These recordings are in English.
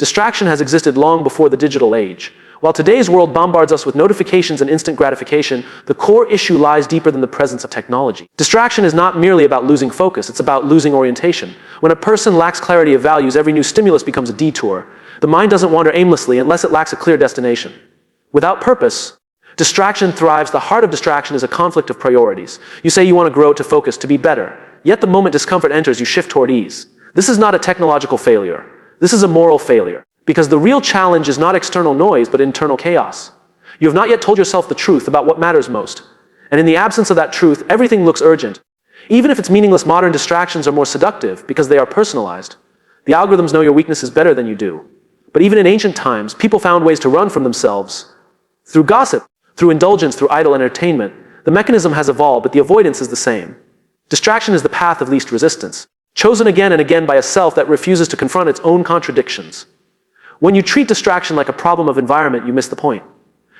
Distraction has existed long before the digital age. While today's world bombards us with notifications and instant gratification, the core issue lies deeper than the presence of technology. Distraction is not merely about losing focus, it's about losing orientation. When a person lacks clarity of values, every new stimulus becomes a detour. The mind doesn't wander aimlessly unless it lacks a clear destination. Without purpose, distraction thrives. The heart of distraction is a conflict of priorities. You say you want to grow, to focus, to be better. Yet the moment discomfort enters, you shift toward ease. This is not a technological failure. This is a moral failure. Because the real challenge is not external noise, but internal chaos. You have not yet told yourself the truth about what matters most. And in the absence of that truth, everything looks urgent. Even if it's meaningless, modern distractions are more seductive because they are personalized. The algorithms know your weaknesses better than you do. But even in ancient times, people found ways to run from themselves. Through gossip, through indulgence, through idle entertainment. The mechanism has evolved, but the avoidance is the same. Distraction is the path of least resistance, chosen again and again by a self that refuses to confront its own contradictions. When you treat distraction like a problem of environment, you miss the point.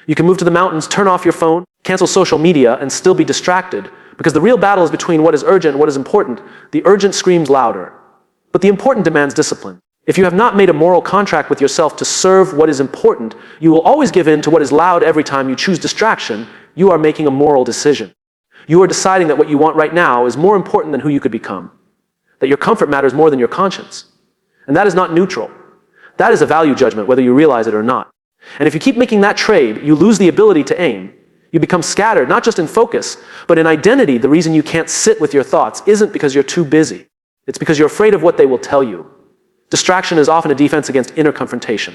You can move to the mountains, turn off your phone, cancel social media, and still be distracted, because the real battle is between what is urgent and what is important. The urgent screams louder, but the important demands discipline. If you have not made a moral contract with yourself to serve what is important, you will always give in to what is loud. Every time you choose distraction, you are making a moral decision. You are deciding that what you want right now is more important than who you could become, that your comfort matters more than your conscience. And that is not neutral. That is a value judgment, whether you realize it or not. And if you keep making that trade, you lose the ability to aim. You become scattered, not just in focus, but in identity. The reason you can't sit with your thoughts isn't because you're too busy. It's because you're afraid of what they will tell you. Distraction is often a defense against inner confrontation.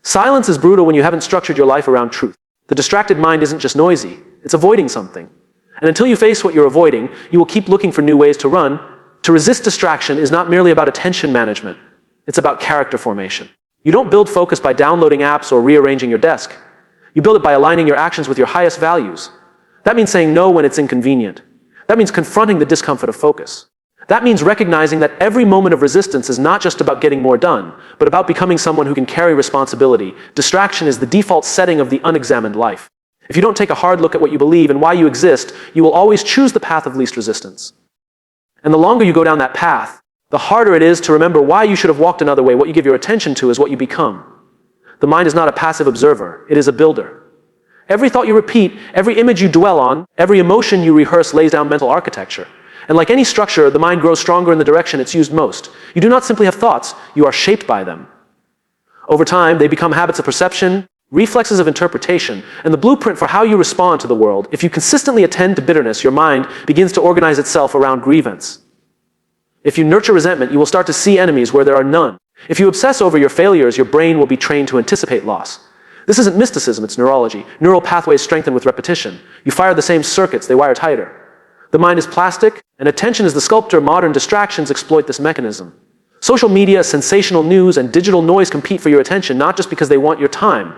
Silence is brutal when you haven't structured your life around truth. The distracted mind isn't just noisy, it's avoiding something. And until you face what you're avoiding, you will keep looking for new ways to run. To resist distraction is not merely about attention management. It's about character formation. You don't build focus by downloading apps or rearranging your desk. You build it by aligning your actions with your highest values. That means saying no when it's inconvenient. That means confronting the discomfort of focus. That means recognizing that every moment of resistance is not just about getting more done, but about becoming someone who can carry responsibility. Distraction is the default setting of the unexamined life. If you don't take a hard look at what you believe and why you exist, you will always choose the path of least resistance. And the longer you go down that path, the harder it is to remember why you should have walked another way. What you give your attention to is what you become. The mind is not a passive observer, it is a builder. Every thought you repeat, every image you dwell on, every emotion you rehearse lays down mental architecture. And like any structure, the mind grows stronger in the direction it's used most. You do not simply have thoughts, you are shaped by them. Over time, they become habits of perception, reflexes of interpretation, and the blueprint for how you respond to the world. If you consistently attend to bitterness, your mind begins to organize itself around grievance. If you nurture resentment, you will start to see enemies where there are none. If you obsess over your failures, your brain will be trained to anticipate loss. This isn't mysticism, it's neurology. Neural pathways strengthen with repetition. You fire the same circuits, they wire tighter. The mind is plastic, and attention is the sculptor. Modern distractions exploit this mechanism. Social media, sensational news, and digital noise compete for your attention, not just because they want your time,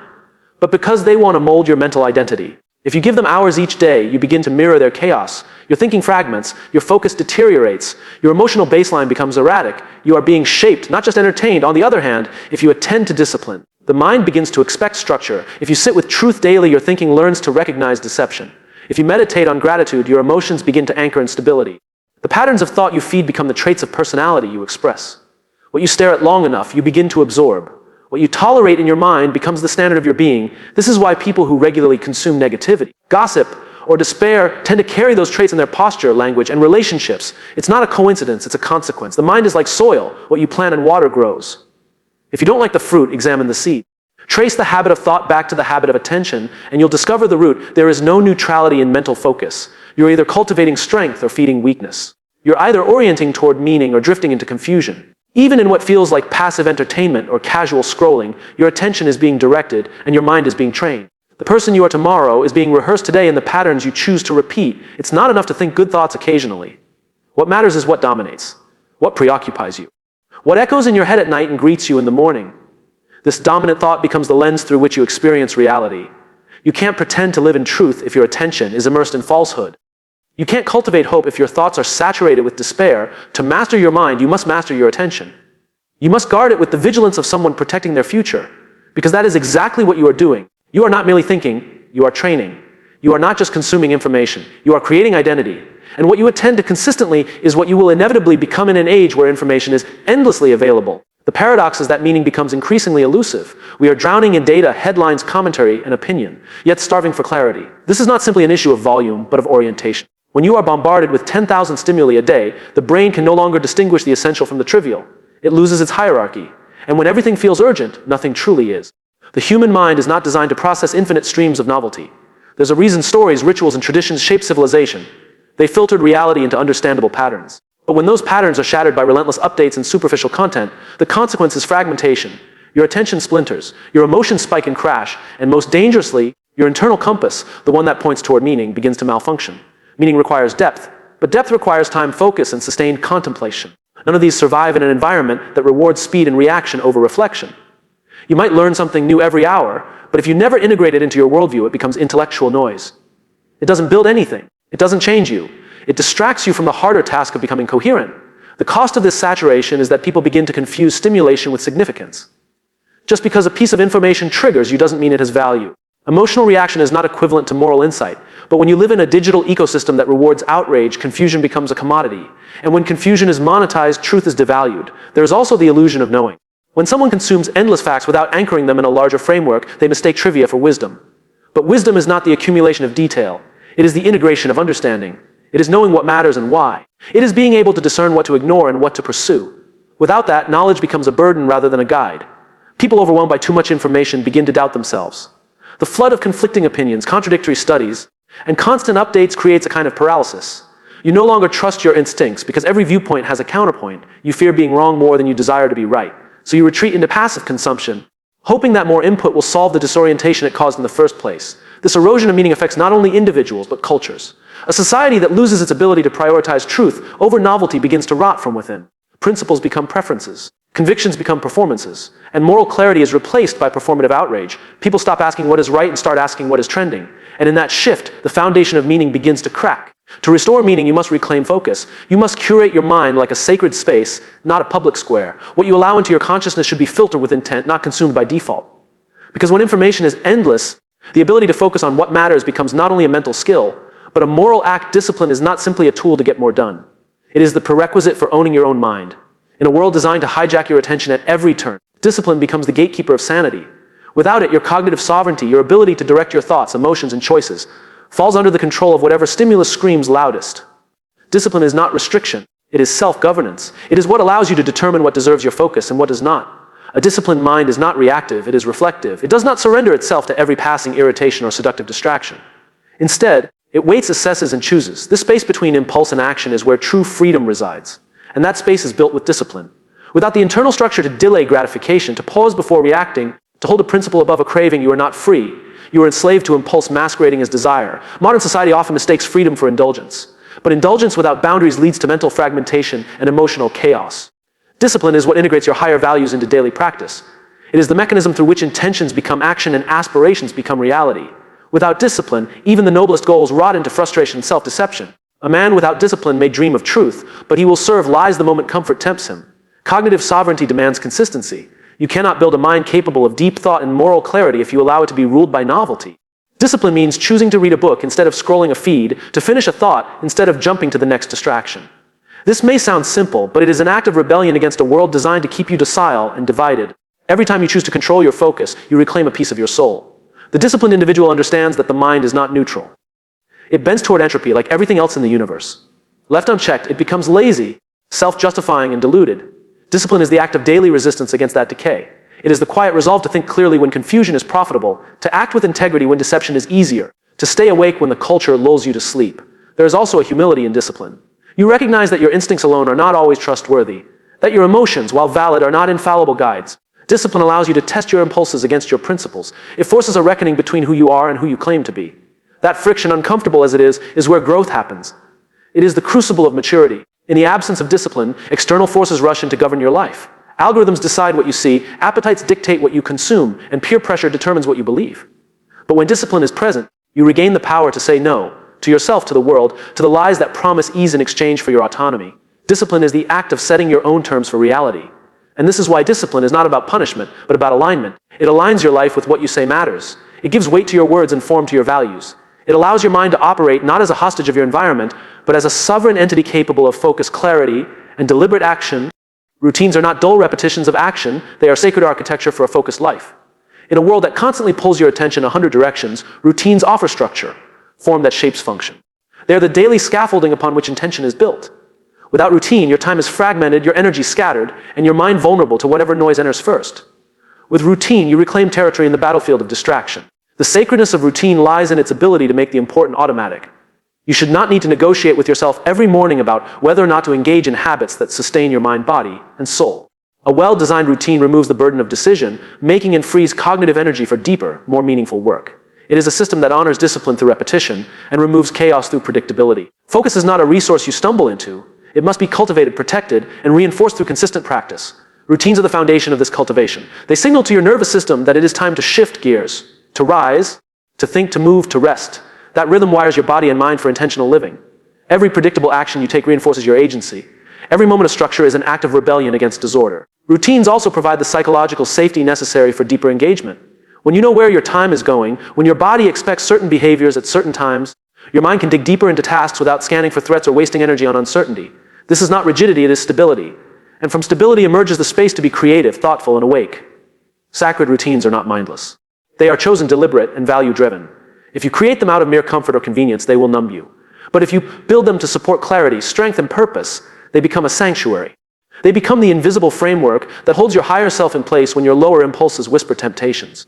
but because they want to mold your mental identity. If you give them hours each day, you begin to mirror their chaos. Your thinking fragments, your focus deteriorates, your emotional baseline becomes erratic. You are being shaped, not just entertained. On the other hand, if you attend to discipline, the mind begins to expect structure. If you sit with truth daily, your thinking learns to recognize deception. If you meditate on gratitude, your emotions begin to anchor in stability. The patterns of thought you feed become the traits of personality you express. What you stare at long enough, you begin to absorb. What you tolerate in your mind becomes the standard of your being. This is why people who regularly consume negativity, gossip, or despair tend to carry those traits in their posture, language, and relationships. It's not a coincidence, it's a consequence. The mind is like soil. What you plant and water grows. If you don't like the fruit, examine the seed. Trace the habit of thought back to the habit of attention, and you'll discover the root. There is no neutrality in mental focus. You're either cultivating strength or feeding weakness. You're either orienting toward meaning or drifting into confusion. Even in what feels like passive entertainment or casual scrolling, your attention is being directed and your mind is being trained. The person you are tomorrow is being rehearsed today in the patterns you choose to repeat. It's not enough to think good thoughts occasionally. What matters is what dominates, what preoccupies you, what echoes in your head at night and greets you in the morning. This dominant thought becomes the lens through which you experience reality. You can't pretend to live in truth if your attention is immersed in falsehood. You can't cultivate hope if your thoughts are saturated with despair. To master your mind, you must master your attention. You must guard it with the vigilance of someone protecting their future, because that is exactly what you are doing. You are not merely thinking, you are training. You are not just consuming information, you are creating identity. And what you attend to consistently is what you will inevitably become in an age where information is endlessly available. The paradox is that meaning becomes increasingly elusive. We are drowning in data, headlines, commentary, and opinion, yet starving for clarity. This is not simply an issue of volume, but of orientation. When you are bombarded with 10,000 stimuli a day, the brain can no longer distinguish the essential from the trivial. It loses its hierarchy. And when everything feels urgent, nothing truly is. The human mind is not designed to process infinite streams of novelty. There's a reason stories, rituals, and traditions shape civilization. They filtered reality into understandable patterns. But when those patterns are shattered by relentless updates and superficial content, the consequence is fragmentation. Your attention splinters, your emotions spike and crash, and most dangerously, your internal compass, the one that points toward meaning, begins to malfunction. Meaning requires depth, but depth requires time, focus, and sustained contemplation. None of these survive in an environment that rewards speed and reaction over reflection. You might learn something new every hour, but if you never integrate it into your worldview, it becomes intellectual noise. It doesn't build anything. It doesn't change you. It distracts you from the harder task of becoming coherent. The cost of this saturation is that people begin to confuse stimulation with significance. Just because a piece of information triggers you doesn't mean it has value. Emotional reaction is not equivalent to moral insight, but when you live in a digital ecosystem that rewards outrage, confusion becomes a commodity. And when confusion is monetized, truth is devalued. There is also the illusion of knowing. When someone consumes endless facts without anchoring them in a larger framework, they mistake trivia for wisdom. But wisdom is not the accumulation of detail. It is the integration of understanding. It is knowing what matters and why. It is being able to discern what to ignore and what to pursue. Without that, knowledge becomes a burden rather than a guide. People overwhelmed by too much information begin to doubt themselves. The flood of conflicting opinions, contradictory studies, and constant updates creates a kind of paralysis. You no longer trust your instincts because every viewpoint has a counterpoint. You fear being wrong more than you desire to be right. So you retreat into passive consumption, hoping that more input will solve the disorientation it caused in the first place. This erosion of meaning affects not only individuals, but cultures. A society that loses its ability to prioritize truth over novelty begins to rot from within. Principles become preferences. Convictions become performances. And moral clarity is replaced by performative outrage. People stop asking what is right and start asking what is trending. And in that shift, the foundation of meaning begins to crack. To restore meaning, you must reclaim focus. You must curate your mind like a sacred space, not a public square. What you allow into your consciousness should be filtered with intent, not consumed by default. Because when information is endless, the ability to focus on what matters becomes not only a mental skill, but a moral act. Discipline is not simply a tool to get more done. It is the prerequisite for owning your own mind. In a world designed to hijack your attention at every turn, discipline becomes the gatekeeper of sanity. Without it, your cognitive sovereignty, your ability to direct your thoughts, emotions, and choices, falls under the control of whatever stimulus screams loudest. Discipline is not restriction. It is self-governance. It is what allows you to determine what deserves your focus and what does not. A disciplined mind is not reactive, it is reflective. It does not surrender itself to every passing irritation or seductive distraction. Instead, it waits, assesses, and chooses. This space between impulse and action is where true freedom resides. And that space is built with discipline. Without the internal structure to delay gratification, to pause before reacting, to hold a principle above a craving, you are not free. You are enslaved to impulse masquerading as desire. Modern society often mistakes freedom for indulgence. But indulgence without boundaries leads to mental fragmentation and emotional chaos. Discipline is what integrates your higher values into daily practice. It is the mechanism through which intentions become action and aspirations become reality. Without discipline, even the noblest goals rot into frustration and self-deception. A man without discipline may dream of truth, but he will serve lies the moment comfort tempts him. Cognitive sovereignty demands consistency. You cannot build a mind capable of deep thought and moral clarity if you allow it to be ruled by novelty. Discipline means choosing to read a book instead of scrolling a feed, to finish a thought instead of jumping to the next distraction. This may sound simple, but it is an act of rebellion against a world designed to keep you docile and divided. Every time you choose to control your focus, you reclaim a piece of your soul. The disciplined individual understands that the mind is not neutral. It bends toward entropy like everything else in the universe. Left unchecked, it becomes lazy, self-justifying, and deluded. Discipline is the act of daily resistance against that decay. It is the quiet resolve to think clearly when confusion is profitable, to act with integrity when deception is easier, to stay awake when the culture lulls you to sleep. There is also a humility in discipline. You recognize that your instincts alone are not always trustworthy, that your emotions, while valid, are not infallible guides. Discipline allows you to test your impulses against your principles. It forces a reckoning between who you are and who you claim to be. That friction, uncomfortable as it is where growth happens. It is the crucible of maturity. In the absence of discipline, external forces rush in to govern your life. Algorithms decide what you see, appetites dictate what you consume, and peer pressure determines what you believe. But when discipline is present, you regain the power to say no, to yourself, to the world, to the lies that promise ease in exchange for your autonomy. Discipline is the act of setting your own terms for reality. And this is why discipline is not about punishment, but about alignment. It aligns your life with what you say matters. It gives weight to your words and form to your values. It allows your mind to operate not as a hostage of your environment, but as a sovereign entity capable of focused clarity and deliberate action Routines are not dull repetitions of action, they are sacred architecture for a focused life. In a world that constantly pulls your attention 100 directions, routines offer structure, form that shapes function. They are the daily scaffolding upon which intention is built. Without routine, your time is fragmented, your energy scattered, and your mind vulnerable to whatever noise enters first. With routine, you reclaim territory in the battlefield of distraction. The sacredness of routine lies in its ability to make the important automatic. You should not need to negotiate with yourself every morning about whether or not to engage in habits that sustain your mind, body, and soul. A well-designed routine removes the burden of decision, making and frees cognitive energy for deeper, more meaningful work. It is a system that honors discipline through repetition and removes chaos through predictability. Focus is not a resource you stumble into. It must be cultivated, protected, and reinforced through consistent practice. Routines are the foundation of this cultivation. They signal to your nervous system that it is time to shift gears, to rise, to think, to move, to rest. That rhythm wires your body and mind for intentional living. Every predictable action you take reinforces your agency. Every moment of structure is an act of rebellion against disorder. Routines also provide the psychological safety necessary for deeper engagement. When you know where your time is going, when your body expects certain behaviors at certain times, your mind can dig deeper into tasks without scanning for threats or wasting energy on uncertainty. This is not rigidity, it is stability. And from stability emerges the space to be creative, thoughtful, and awake. Sacred routines are not mindless. They are chosen deliberate and value-driven. If you create them out of mere comfort or convenience, they will numb you. But if you build them to support clarity, strength, and purpose, they become a sanctuary. They become the invisible framework that holds your higher self in place when your lower impulses whisper temptations.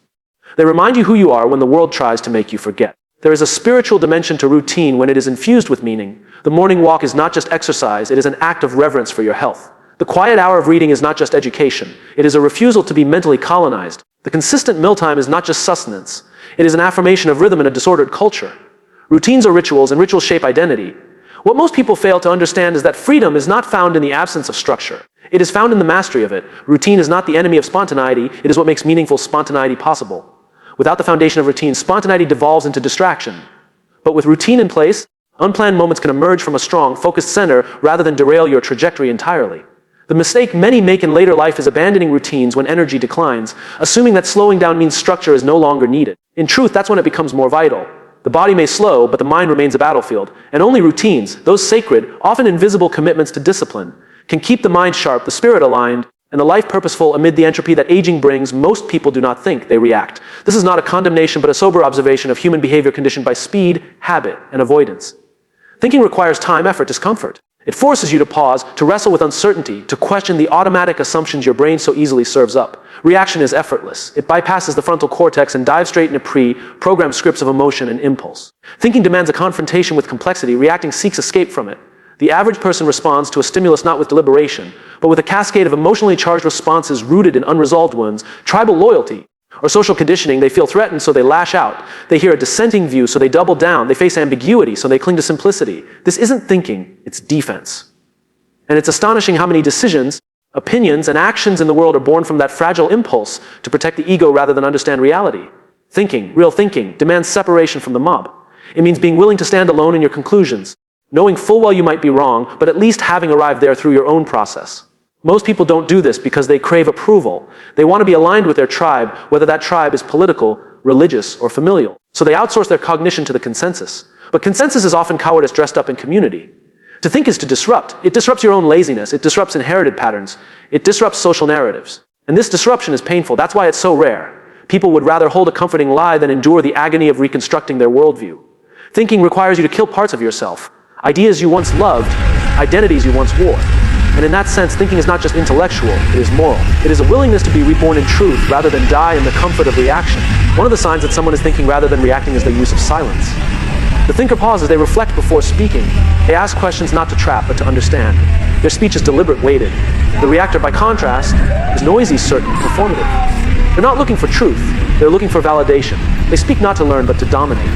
They remind you who you are when the world tries to make you forget. There is a spiritual dimension to routine when it is infused with meaning. The morning walk is not just exercise, it is an act of reverence for your health. The quiet hour of reading is not just education, it is a refusal to be mentally colonized. The consistent mealtime is not just sustenance, it is an affirmation of rhythm in a disordered culture. Routines are rituals, and rituals shape identity. What most people fail to understand is that freedom is not found in the absence of structure. It is found in the mastery of it. Routine is not the enemy of spontaneity, it is what makes meaningful spontaneity possible. Without the foundation of routine, spontaneity devolves into distraction. But with routine in place, unplanned moments can emerge from a strong, focused center rather than derail your trajectory entirely. The mistake many make in later life is abandoning routines when energy declines, assuming that slowing down means structure is no longer needed. In truth, that's when it becomes more vital. The body may slow, but the mind remains a battlefield, and only routines, those sacred, often invisible commitments to discipline, can keep the mind sharp, the spirit aligned, and the life purposeful amid the entropy that aging brings. Most people do not think, they react. This is not a condemnation, but a sober observation of human behavior conditioned by speed, habit, and avoidance. Thinking requires time, effort, discomfort. It forces you to pause, to wrestle with uncertainty, to question the automatic assumptions your brain so easily serves up. Reaction is effortless. It bypasses the frontal cortex and dives straight into pre-programmed scripts of emotion and impulse. Thinking demands a confrontation with complexity. Reacting seeks escape from it. The average person responds to a stimulus not with deliberation, but with a cascade of emotionally charged responses rooted in unresolved wounds, tribal loyalty, or social conditioning. They feel threatened, so they lash out. They hear a dissenting view, so they double down. They face ambiguity, so they cling to simplicity. This isn't thinking, it's defense. And it's astonishing how many decisions, opinions, and actions in the world are born from that fragile impulse to protect the ego rather than understand reality. Thinking, real thinking, demands separation from the mob. It means being willing to stand alone in your conclusions, knowing full well you might be wrong, but at least having arrived there through your own process. Most people don't do this because they crave approval. They want to be aligned with their tribe, whether that tribe is political, religious, or familial. So they outsource their cognition to the consensus. But consensus is often cowardice dressed up in community. To think is to disrupt. It disrupts your own laziness. It disrupts inherited patterns. It disrupts social narratives. And this disruption is painful. That's why it's so rare. People would rather hold a comforting lie than endure the agony of reconstructing their worldview. Thinking requires you to kill parts of yourself. Ideas you once loved, identities you once wore. And in that sense, thinking is not just intellectual, it is moral. It is a willingness to be reborn in truth rather than die in the comfort of reaction. One of the signs that someone is thinking rather than reacting is the use of silence. The thinker pauses, they reflect before speaking. They ask questions not to trap, but to understand. Their speech is deliberate, weighted. The reactor, by contrast, is noisy, certain, performative. They're not looking for truth, they're looking for validation. They speak not to learn, but to dominate.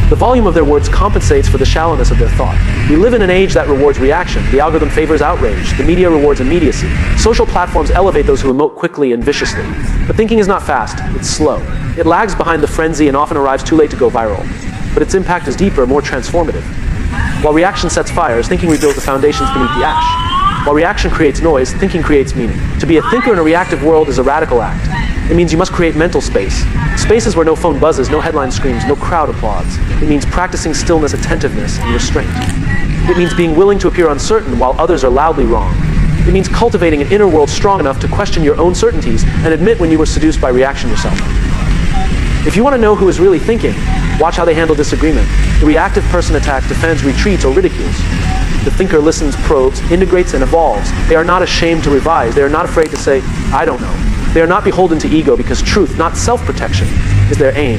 The volume of their words compensates for the shallowness of their thought. We live in an age that rewards reaction. The algorithm favors outrage. The media rewards immediacy. Social platforms elevate those who emote quickly and viciously. But thinking is not fast, it's slow. It lags behind the frenzy and often arrives too late to go viral. But its impact is deeper, more transformative. While reaction sets fires, thinking rebuilds the foundations beneath the ash. While reaction creates noise, thinking creates meaning. To be a thinker in a reactive world is a radical act. It means you must create mental space. Spaces where no phone buzzes, no headline screams, no crowd applauds. It means practicing stillness, attentiveness, and restraint. It means being willing to appear uncertain while others are loudly wrong. It means cultivating an inner world strong enough to question your own certainties and admit when you were seduced by reaction yourself. If you want to know who is really thinking, watch how they handle disagreement. The reactive person attacks, defends, retreats, or ridicules. The thinker listens, probes, integrates, and evolves. They are not ashamed to revise. They are not afraid to say, I don't know. They are not beholden to ego because truth, not self-protection, is their aim.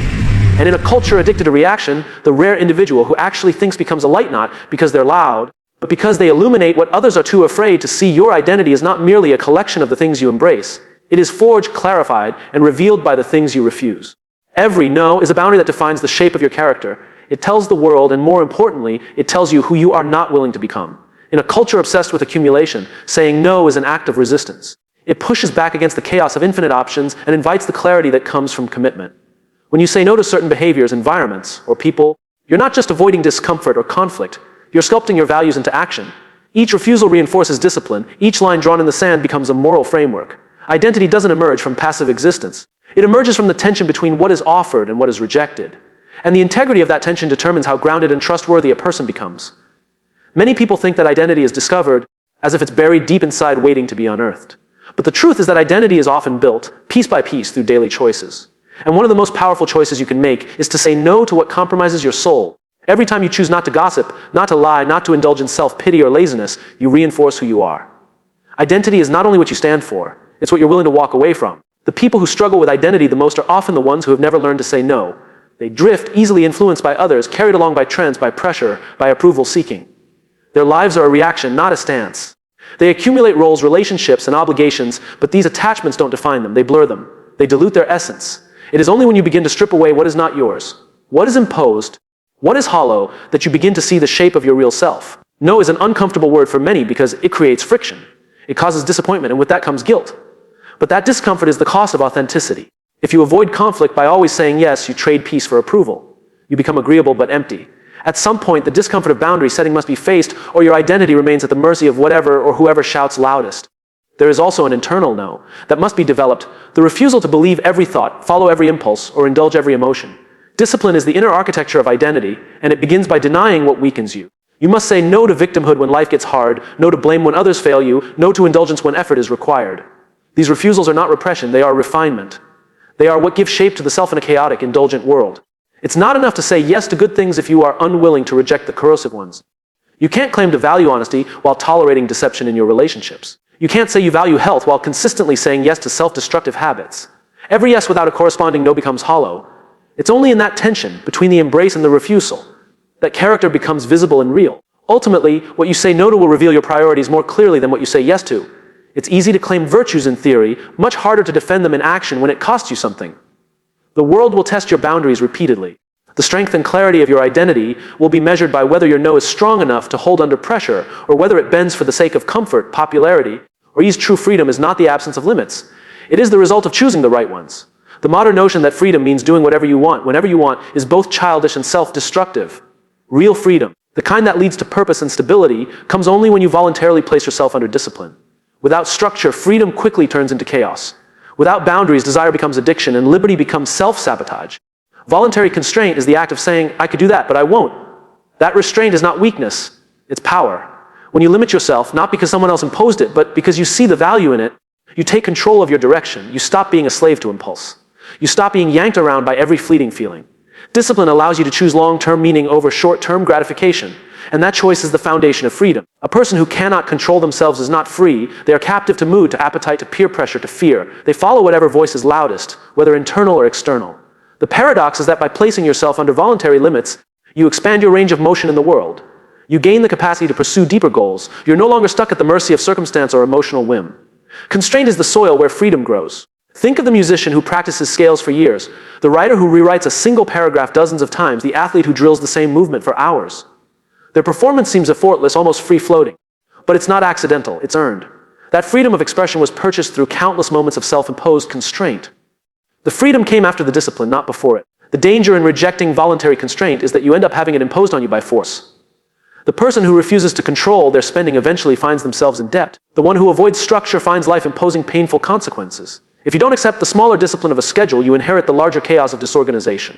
And in a culture addicted to reaction, the rare individual who actually thinks becomes a light not because they're loud, but because they illuminate what others are too afraid to see. Your identity is not merely a collection of the things you embrace. It is forged, clarified, and revealed by the things you refuse. Every no is a boundary that defines the shape of your character. It tells the world, and more importantly, it tells you who you are not willing to become. In a culture obsessed with accumulation, saying no is an act of resistance. It pushes back against the chaos of infinite options and invites the clarity that comes from commitment. When you say no to certain behaviors, environments, or people, you're not just avoiding discomfort or conflict. You're sculpting your values into action. Each refusal reinforces discipline. Each line drawn in the sand becomes a moral framework. Identity doesn't emerge from passive existence. It emerges from the tension between what is offered and what is rejected. And the integrity of that tension determines how grounded and trustworthy a person becomes. Many people think that identity is discovered as if it's buried deep inside waiting to be unearthed. But the truth is that identity is often built, piece by piece, through daily choices. And one of the most powerful choices you can make is to say no to what compromises your soul. Every time you choose not to gossip, not to lie, not to indulge in self-pity or laziness, you reinforce who you are. Identity is not only what you stand for, it's what you're willing to walk away from. The people who struggle with identity the most are often the ones who have never learned to say no. They drift, easily influenced by others, carried along by trends, by pressure, by approval seeking. Their lives are a reaction, not a stance. They accumulate roles, relationships, and obligations, but these attachments don't define them. They blur them. They dilute their essence. It is only when you begin to strip away what is not yours, what is imposed, what is hollow, that you begin to see the shape of your real self. No is an uncomfortable word for many because it creates friction. It causes disappointment, and with that comes guilt. But that discomfort is the cost of authenticity. If you avoid conflict by always saying yes, you trade peace for approval. You become agreeable but empty. At some point, the discomfort of boundary setting must be faced, or your identity remains at the mercy of whatever or whoever shouts loudest. There is also an internal no that must be developed, the refusal to believe every thought, follow every impulse, or indulge every emotion. Discipline is the inner architecture of identity, and it begins by denying what weakens you. You must say no to victimhood when life gets hard, no to blame when others fail you, no to indulgence when effort is required. These refusals are not repression, they are refinement. They are what give shape to the self in a chaotic, indulgent world. It's not enough to say yes to good things if you are unwilling to reject the corrosive ones. You can't claim to value honesty while tolerating deception in your relationships. You can't say you value health while consistently saying yes to self-destructive habits. Every yes without a corresponding no becomes hollow. It's only in that tension between the embrace and the refusal that character becomes visible and real. Ultimately, what you say no to will reveal your priorities more clearly than what you say yes to. It's easy to claim virtues in theory, much harder to defend them in action when it costs you something. The world will test your boundaries repeatedly. The strength and clarity of your identity will be measured by whether your no is strong enough to hold under pressure, or whether it bends for the sake of comfort, popularity, or ease. True freedom is not the absence of limits. It is the result of choosing the right ones. The modern notion that freedom means doing whatever you want, whenever you want, is both childish and self-destructive. Real freedom, the kind that leads to purpose and stability, comes only when you voluntarily place yourself under discipline. Without structure, freedom quickly turns into chaos. Without boundaries, desire becomes addiction, and liberty becomes self-sabotage. Voluntary constraint is the act of saying, I could do that, but I won't. That restraint is not weakness, it's power. When you limit yourself, not because someone else imposed it, but because you see the value in it, you take control of your direction. You stop being a slave to impulse. You stop being yanked around by every fleeting feeling. Discipline allows you to choose long-term meaning over short-term gratification, and that choice is the foundation of freedom. A person who cannot control themselves is not free. They are captive to mood, to appetite, to peer pressure, to fear. They follow whatever voice is loudest, whether internal or external. The paradox is that by placing yourself under voluntary limits, you expand your range of motion in the world. You gain the capacity to pursue deeper goals. You're no longer stuck at the mercy of circumstance or emotional whim. Constraint is the soil where freedom grows. Think of the musician who practices scales for years, the writer who rewrites a single paragraph dozens of times, the athlete who drills the same movement for hours. Their performance seems effortless, almost free-floating. But it's not accidental, it's earned. That freedom of expression was purchased through countless moments of self-imposed constraint. The freedom came after the discipline, not before it. The danger in rejecting voluntary constraint is that you end up having it imposed on you by force. The person who refuses to control their spending eventually finds themselves in debt. The one who avoids structure finds life imposing painful consequences. If you don't accept the smaller discipline of a schedule, you inherit the larger chaos of disorganization.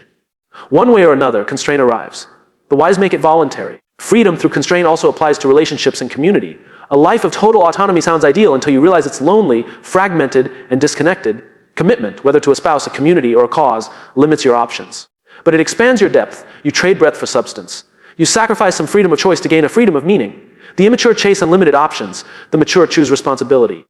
One way or another, constraint arrives. The wise make it voluntary. Freedom through constraint also applies to relationships and community. A life of total autonomy sounds ideal until you realize it's lonely, fragmented, and disconnected. Commitment, whether to a spouse, a community, or a cause, limits your options. But it expands your depth. You trade breadth for substance. You sacrifice some freedom of choice to gain a freedom of meaning. The immature chase unlimited options. The mature choose responsibility.